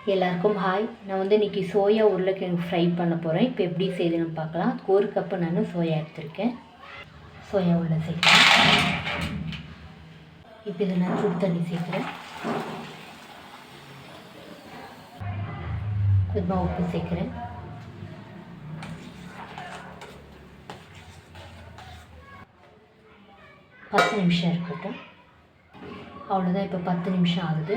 எல்லாருக்கும் ஹாய். நான் இன்றைக்கி சோயா உருளைக்கிழங்கு ஃப்ரை பண்ண போகிறேன். இப்போ எப்படி செய்யுதுன்னு பார்க்கலாம். 1 கப்பு நான் சோயா எடுத்திருக்கேன். சோயா உள்ள சேர்க்குறேன். இப்போ இதை நான் சுடு தண்ணி சேர்க்குறேன். கொஞ்சமாக உப்பு சேர்க்குறேன். பத்து நிமிஷம் இருக்கட்டும். அவ்வளோதான். இப்போ 10 நிமிஷம் ஆகுது.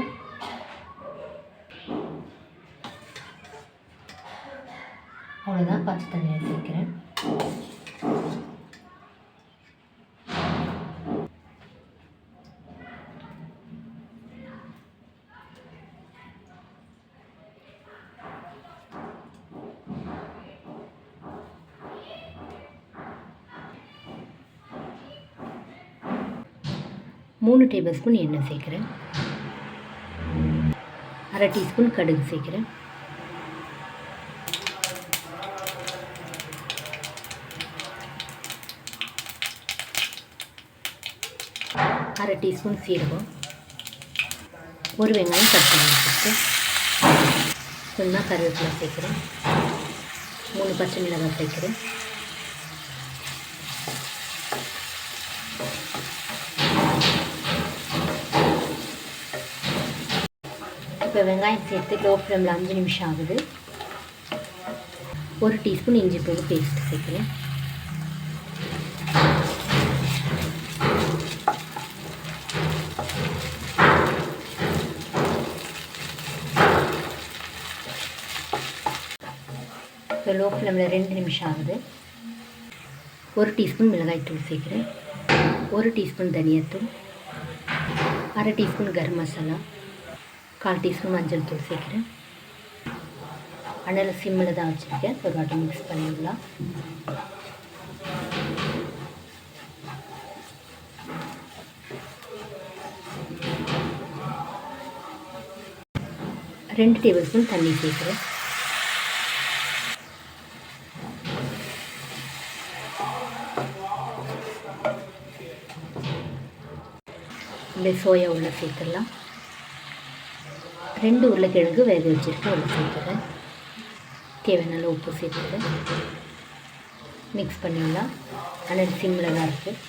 அவ்வளோதான். பச்சை தண்ணியை சேர்க்குறேன். மூணு டேபிள் ஸ்பூன் எண்ணெய் சேர்க்குறேன். 1/2 டீஸ்பூன் கடுகு சேர்க்குறேன். அரை டீஸ்பூன் சீரகம், ஒரு வெங்காயம் கட் பண்ணி வச்சுட்டு கொஞ்சமாக கருவேப்பிலை சேர்க்குறேன். 3 பச்சை மிளகாய் சேர்க்குறேன். இப்போ வெங்காயம் சேர்த்து லோ ஃப்ளேமில் 5 நிமிஷம் ஆகுது. 1 டீஸ்பூன் இஞ்சி பூண்டு பேஸ்ட் சேர்க்குறேன். இப்போ லோ ஃப்ளேமில் 2 நிமிஷம் ஆகுது. 1 டீஸ்பூன் மிளகாய்த்தூள் சேர்க்குறேன். 1 டீஸ்பூன் தனியாத்தூள், 1/2 டீஸ்பூன் கரம் மசாலா, 1/4 டீஸ்பூன் மஞ்சள் தூள் சேர்க்குறேன். அனல் சிம்மில் தான் வச்சுருக்கேன். ஒரு வாட்டி மிக்ஸ் பண்ணிடலாம். ரெண்டு டேபிள் ஸ்பூன் தண்ணி சேர்க்குறேன். இந்த சோயா உள்ள சேர்த்துடலாம். 2 உருளைக்கிழங்கு வேக வச்சுருக்கேன். உள்ள சேர்த்துறேன். தேவையான உப்பு சேர்த்துறேன். மிக்ஸ் பண்ணிடலாம். ஆனால் சிம்மில் தான் இருக்குது.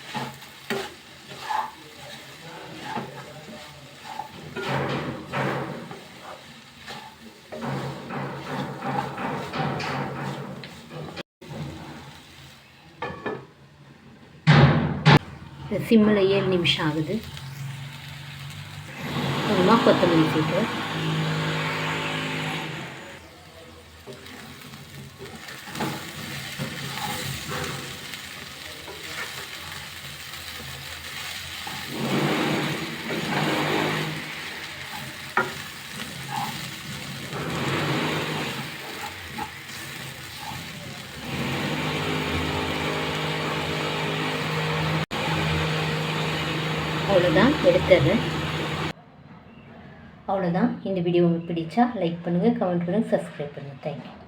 சிம்மில் 7 நிமிஷம் ஆகுது. கொஞ்சமாக கொத்தமல்லி சேர்க்குறேன். அவ்வளோதான், எடுத்துடுறேன். அவ்வளோதான். இந்த வீடியோ உங்களுக்கு பிடிச்சா லைக் பண்ணுங்கள், கமெண்ட் பண்ணுங்கள், சப்ஸ்கிரைப் பண்ணுங்கள். தேங்க்யூ.